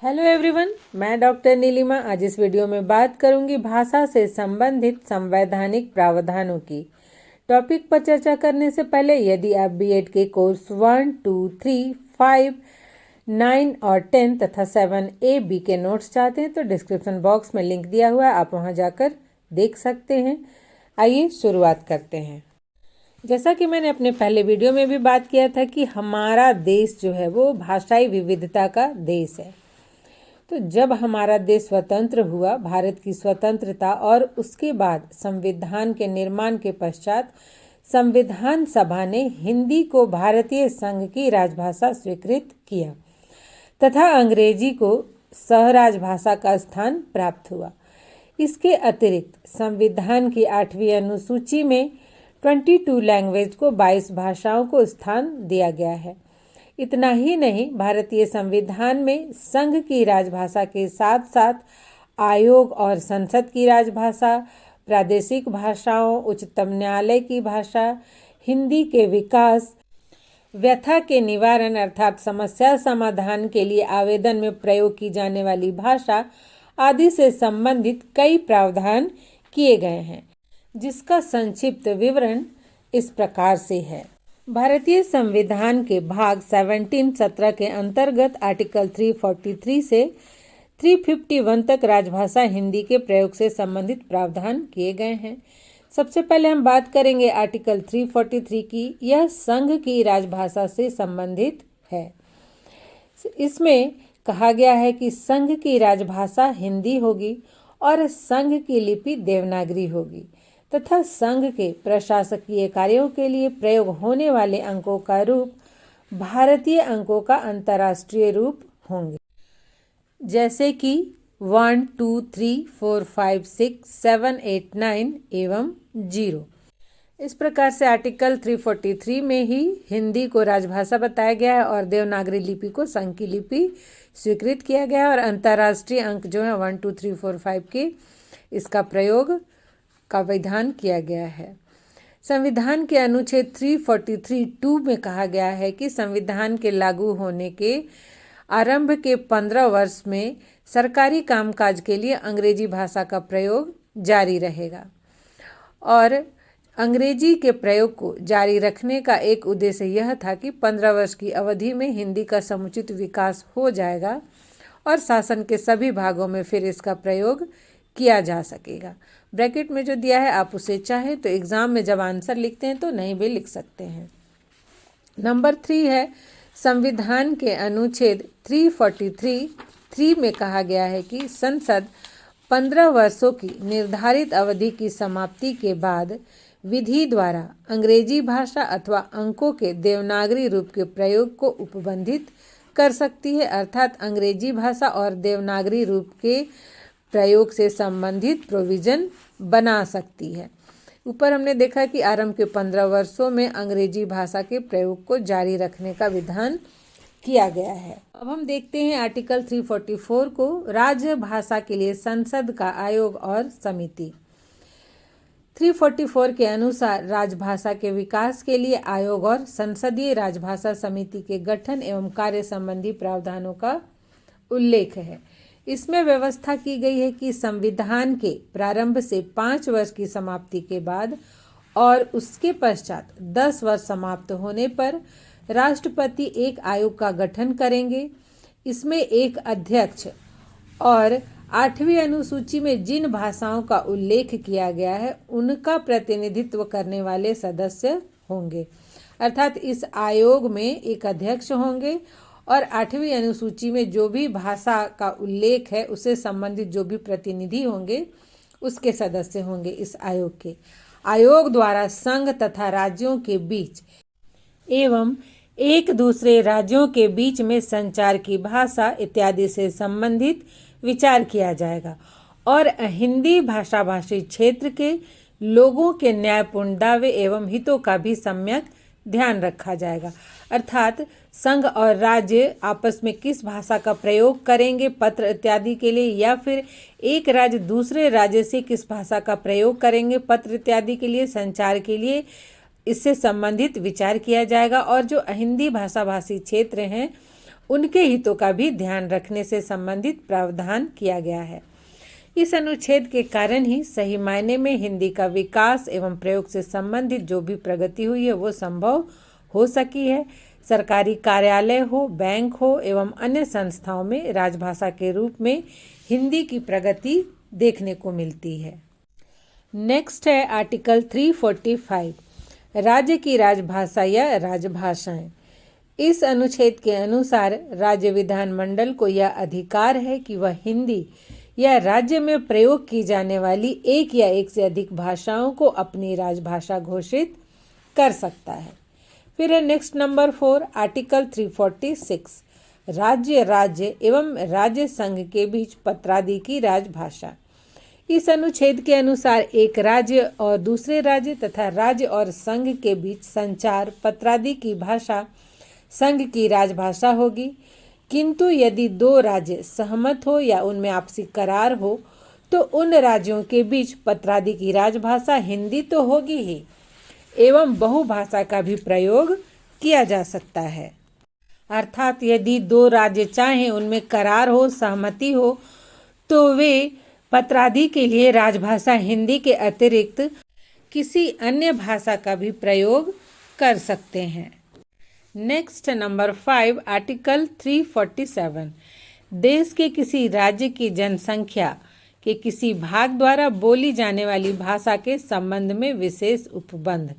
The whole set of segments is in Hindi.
हेलो एवरीवन, मैं डॉक्टर नीलिमा आज इस वीडियो में बात करूंगी भाषा से संबंधित संवैधानिक प्रावधानों की। टॉपिक पर चर्चा करने से पहले यदि आप बीएड के कोर्स 1, 2, 3, 5, 9 और 10 तथा 7A B के नोट्स चाहते हैं तो डिस्क्रिप्शन बॉक्स में लिंक दिया हुआ है, आप वहां जाकर देख सकते हैं। आइए शुरुआत करते हैं। जैसा कि मैंने अपने पहले वीडियो में भी बात किया था कि हमारा देश जो है वो भाषाई विविधता का देश है। तो जब हमारा देश स्वतंत्र हुआ, भारत की स्वतंत्रता और उसके बाद संविधान के निर्माण के पश्चात संविधान सभा ने हिंदी को भारतीय संघ की राजभाषा स्वीकृत किया तथा अंग्रेजी को सहराजभाषा का स्थान प्राप्त हुआ। इसके अतिरिक्त संविधान की 8वीं अनुसूची में 22 लैंग्वेज को 22 भाषाओं को स्थान दिया गया है। इतना ही नहीं, भारतीय संविधान में संघ की राजभाषा के साथ साथ आयोग और संसद की राजभाषा, प्रादेशिक भाषाओं, उच्चतम न्यायालय की भाषा, हिंदी के विकास, व्यथा के निवारण अर्थात समस्या समाधान के लिए आवेदन में प्रयोग की जाने वाली भाषा आदि से संबंधित कई प्रावधान किए गए हैं, जिसका संक्षिप्त विवरण इस प्रकार से है। भारतीय संविधान के भाग 17 के अंतर्गत आर्टिकल 343 से 351 तक राजभाषा हिंदी के प्रयोग से संबंधित प्रावधान किए गए हैं। सबसे पहले हम बात करेंगे आर्टिकल 343 की। यह संघ की राजभाषा से संबंधित है। इसमें कहा गया है कि संघ की राजभाषा हिंदी होगी और संघ की लिपि देवनागरी होगी तथा संघ के प्रशासकीय कार्यों के लिए प्रयोग होने वाले अंकों का रूप भारतीय अंकों का अंतर्राष्ट्रीय रूप होंगे, जैसे कि 1, 2, 3, 4, 5, 6, 7, 8, 9 एवं 0। इस प्रकार से आर्टिकल 343 में ही हिंदी को राजभाषा बताया गया है और देवनागरी लिपि को संघ की लिपि स्वीकृत किया गया है और अंतर्राष्ट्रीय अंक जो है 1, 2, 3, 4, 5 के इसका प्रयोग का विधान किया गया है। संविधान के अनुच्छेद 343(2) में कहा गया है कि संविधान के लागू होने के आरंभ के 15 वर्ष में सरकारी कामकाज के लिए अंग्रेजी भाषा का प्रयोग जारी रहेगा और अंग्रेजी के प्रयोग को जारी रखने का एक उद्देश्य यह था कि 15 वर्ष की अवधि में हिंदी का समुचित विकास हो जाएगा और शासन के सभी भागों में फिर इसका प्रयोग किया जा सकेगा। ब्रैकेट में जो दिया है आप उसे चाहे तो एग्जाम में जब आंसर लिखते हैं तो नहीं भी लिख सकते हैं। नंबर 3 है, संविधान के अनुच्छेद 343(3) में कहा गया है कि संसद 15 वर्षों की निर्धारित अवधि की समाप्ति के बाद विधि द्वारा अंग्रेजी भाषा अथवा अंकों के देवनागरी रूप के प्रयोग को उपबंधित कर सकती है, अर्थात अंग्रेजी भाषा और देवनागरी रूप के प्रयोग से संबंधित प्रोविजन बना सकती है। ऊपर हमने देखा कि आरंभ के 15 वर्षों में अंग्रेजी भाषा के प्रयोग को जारी रखने का विधान किया गया है। अब हम देखते हैं आर्टिकल 344 को, राज्य भाषा के लिए संसद का आयोग और समिति। 344 के अनुसार राजभाषा के विकास के लिए आयोग और संसदीय राजभाषा समिति के गठन एवं कार्य संबंधी प्रावधानों का उल्लेख है। इसमें व्यवस्था की गई है कि संविधान के प्रारंभ से 5 वर्ष की समाप्ति के बाद और उसके पश्चात 10 वर्ष समाप्त होने पर राष्ट्रपति एक आयोग का गठन करेंगे। इसमें एक अध्यक्ष और 8वीं अनुसूची में जिन भाषाओं का उल्लेख किया गया है उनका प्रतिनिधित्व करने वाले सदस्य होंगे, अर्थात इस आयोग में एक अध्यक्ष होंगे और 8वीं अनुसूची में जो भी भाषा का उल्लेख है उससे संबंधित जो भी प्रतिनिधि होंगे उसके सदस्य होंगे इस आयोग के। आयोग द्वारा संघ तथा राज्यों के बीच एवं एक दूसरे राज्यों के बीच में संचार की भाषा इत्यादि से संबंधित विचार किया जाएगा और हिंदी भाषा भाषी क्षेत्र के लोगों के न्यायपूर्ण दावे एवं हितों का भी सम्यक ध्यान रखा जाएगा, अर्थात संघ और राज्य आपस में किस भाषा का प्रयोग करेंगे पत्र इत्यादि के लिए, या फिर एक राज्य दूसरे राज्य से किस भाषा का प्रयोग करेंगे पत्र इत्यादि के लिए, संचार के लिए, इससे संबंधित विचार किया जाएगा। और जो हिंदी भाषा भाषी क्षेत्र हैं उनके हितों का भी ध्यान रखने से संबंधित प्रावधान किया गया है। इस अनुच्छेद के कारण ही सही मायने में हिंदी का विकास एवं प्रयोग से संबंधित जो भी प्रगति हुई है वो संभव हो सकी है। सरकारी कार्यालय हो, बैंक हो एवं अन्य संस्थाओं में राजभाषा के रूप में हिंदी की प्रगति देखने को मिलती है। नेक्स्ट है आर्टिकल 345, राज्य की राजभाषा या राजभाषाएं। इस अनुच्छेद के अनुसार राज्य विधानमंडल को यह अधिकार है कि वह हिंदी या राज्य में प्रयोग की जाने वाली एक या एक से अधिक भाषाओं को अपनी राजभाषा घोषित कर सकता है। फिर है नेक्स्ट नंबर 4, आर्टिकल 346, राज्य एवं राज्य संघ के बीच पत्रादि की राजभाषा। इस अनुच्छेद के अनुसार एक राज्य और दूसरे राज्य तथा राज्य और संघ के बीच संचार पत्रादि की भाषा संघ की राजभाषा होगी, किंतु यदि दो राज्य सहमत हो या उनमें आपसी करार हो तो उन राज्यों के बीच पत्रादि की राजभाषा हिंदी तो होगी ही एवं बहुभाषा का भी प्रयोग किया जा सकता है। अर्थात यदि दो राज्य चाहें, उनमें करार हो, सहमति हो, तो वे पत्रादि के लिए राजभाषा हिंदी के अतिरिक्त किसी अन्य भाषा का भी प्रयोग कर सकते हैं। नेक्स्ट नंबर 5, आर्टिकल 347, देश के किसी राज्य की जनसंख्या के किसी भाग द्वारा बोली जाने वाली भाषा के संबंध में विशेष उपबंध।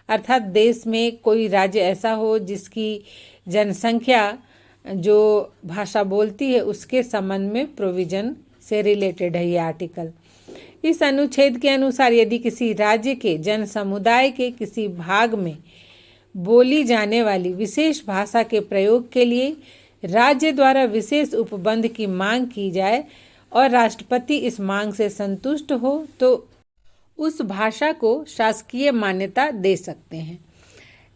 अर्थात देश में कोई राज्य ऐसा हो जिसकी जनसंख्या जो भाषा बोलती है उसके संबंध में प्रोविजन से रिलेटेड है ये आर्टिकल। इस अनुच्छेद के अनुसार यदि किसी राज्य के जन समुदाय के किसी भाग में बोली जाने वाली विशेष भाषा के प्रयोग के लिए राज्य द्वारा विशेष उपबंध की मांग की जाए और राष्ट्रपति इस मांग से संतुष्ट हो तो उस भाषा को शासकीय मान्यता दे सकते हैं।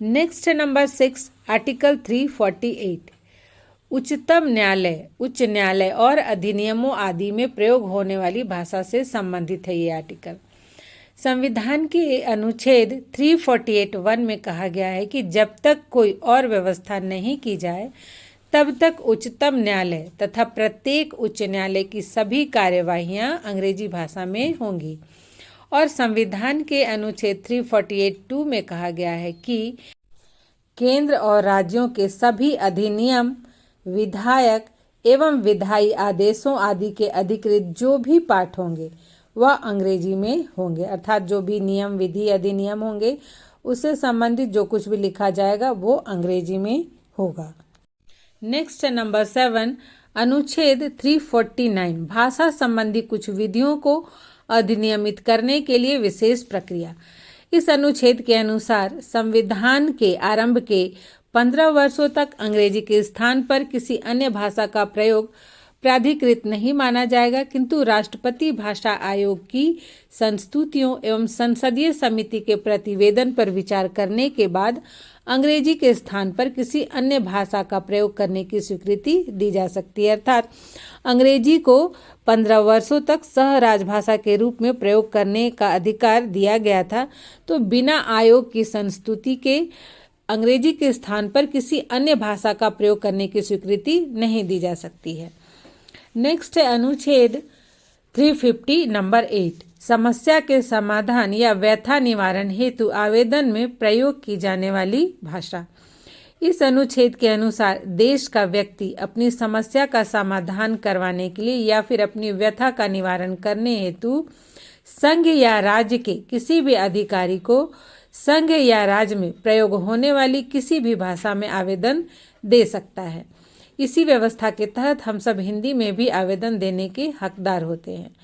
नेक्स्ट नंबर 6, आर्टिकल 348, उच्चतम न्यायालय, उच्च न्यायालय और अधिनियमों आदि में प्रयोग होने वाली भाषा से संबंधित है ये आर्टिकल। संविधान के अनुच्छेद 348(1) में कहा गया है कि जब तक कोई और व्यवस्था नहीं की जाए तब तक उच्चतम न्यायालय तथा प्रत्येक उच्च न्यायालय की सभी कार्यवाहियां अंग्रेजी भाषा में होंगी। और संविधान के अनुच्छेद 348(2) में कहा गया है कि केंद्र और राज्यों के सभी अधिनियम, विधायक एवं विधायी आदेशों आदि के अधिकृत जो भी पाठ होंगे वह अंग्रेजी में होंगे। अर्थात जो भी नियम, विधि, अधिनियम होंगे उससे संबंधित जो कुछ भी लिखा जाएगा वो अंग्रेजी में होगा। नेक्स्ट नंबर 7, अनुच्छेद 349, भाषा संबंधी कुछ विधियों को अधिनियमित करने के लिए विशेष प्रक्रिया। इस अनुच्छेद के अनुसार संविधान के आरंभ के 15 वर्षों तक अंग्रेजी के स्थान पर किसी अन्य भाषा का प्रयोग प्राधिकृत नहीं माना जाएगा, किंतु राष्ट्रपति भाषा आयोग की संस्तुतियों एवं संसदीय समिति के प्रतिवेदन पर विचार करने के बाद अंग्रेजी के स्थान पर किसी अन्य भाषा का प्रयोग करने की स्वीकृति दी जा सकती है। अर्थात अंग्रेजी को 15 वर्षों तक सह राजभाषा के रूप में प्रयोग करने का अधिकार दिया गया था, तो बिना आयोग की संस्तुति के अंग्रेजी के स्थान पर किसी अन्य भाषा का प्रयोग करने की स्वीकृति नहीं दी जा सकती है। नेक्स्ट है अनुच्छेद 350 नंबर 8, समस्या के समाधान या व्यथा निवारण हेतु आवेदन में प्रयोग की जाने वाली भाषा। इस अनुच्छेद के अनुसार देश का व्यक्ति अपनी समस्या का समाधान करवाने के लिए या फिर अपनी व्यथा का निवारण करने हेतु संघ या राज्य के किसी भी अधिकारी को संघ या राज्य में प्रयोग होने वाली किसी भी भाषा में आवेदन दे सकता है। इसी व्यवस्था के तहत हम सब हिंदी में भी आवेदन देने के हकदार होते हैं।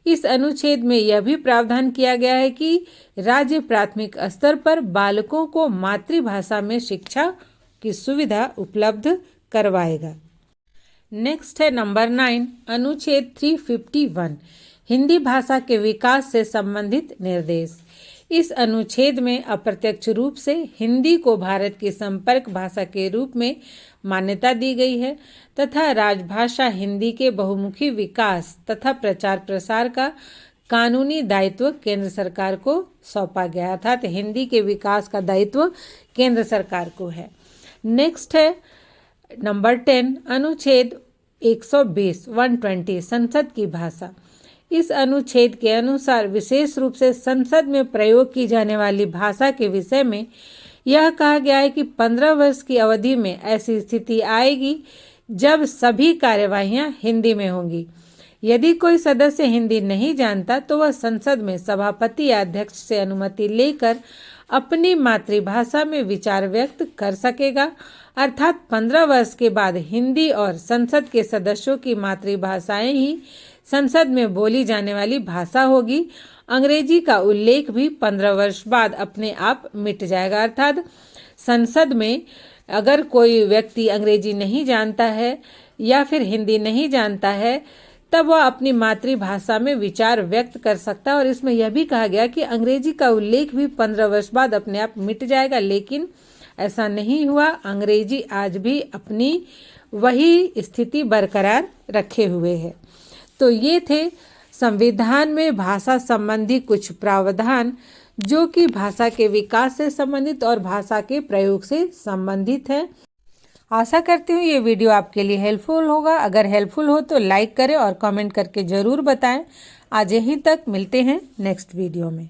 इस अनुच्छेद में यह भी प्रावधान किया गया है कि राज्य प्राथमिक स्तर पर बालकों को मातृभाषा में शिक्षा की सुविधा उपलब्ध करवाएगा। नेक्स्ट है नंबर 9, अनुच्छेद 351, हिंदी भाषा के विकास से संबंधित निर्देश। इस अनुच्छेद में अप्रत्यक्ष रूप से हिंदी को भारत की संपर्क भाषा के रूप में मान्यता दी गई है तथा राजभाषा हिंदी के बहुमुखी विकास तथा प्रचार प्रसार का कानूनी दायित्व केंद्र सरकार को सौंपा गया। अर्थात हिंदी के विकास का दायित्व केंद्र सरकार को है। नेक्स्ट है नंबर 10 अनुच्छेद 120 120 संसद की भाषा। इस अनुच्छेद के अनुसार विशेष रूप से संसद में प्रयोग की जाने वाली भाषा के विषय में यह कहा गया है कि 15 वर्ष की अवधि में ऐसी स्थिति आएगी जब सभी कार्यवाहियां हिंदी में होंगी। यदि कोई सदस्य हिंदी नहीं जानता तो वह संसद में सभापति या अध्यक्ष से अनुमति लेकर अपनी मातृभाषा में विचार व्यक्त कर सकेगा। अर्थात 15 वर्ष के बाद हिंदी और संसद के सदस्यों की मातृभाषाएं ही संसद में बोली जाने वाली भाषा होगी। अंग्रेजी का उल्लेख भी 15 वर्ष बाद अपने आप मिट जाएगा। अर्थात संसद में अगर कोई व्यक्ति अंग्रेजी नहीं जानता है या फिर हिंदी नहीं जानता है तब वह अपनी मातृभाषा में विचार व्यक्त कर सकता है। और इसमें यह भी कहा गया कि अंग्रेजी का उल्लेख भी 15 वर्ष बाद अपने आप मिट जाएगा, लेकिन ऐसा नहीं हुआ। अंग्रेजी आज भी अपनी वही स्थिति बरकरार रखे हुए है। तो ये थे संविधान में भाषा संबंधी कुछ प्रावधान जो कि भाषा के विकास से संबंधित और भाषा के प्रयोग से संबंधित है। आशा करती हूँ ये वीडियो आपके लिए हेल्पफुल होगा। अगर हेल्पफुल हो तो लाइक करें और कमेंट करके ज़रूर बताएं। आज यहीं तक, मिलते हैं नेक्स्ट वीडियो में।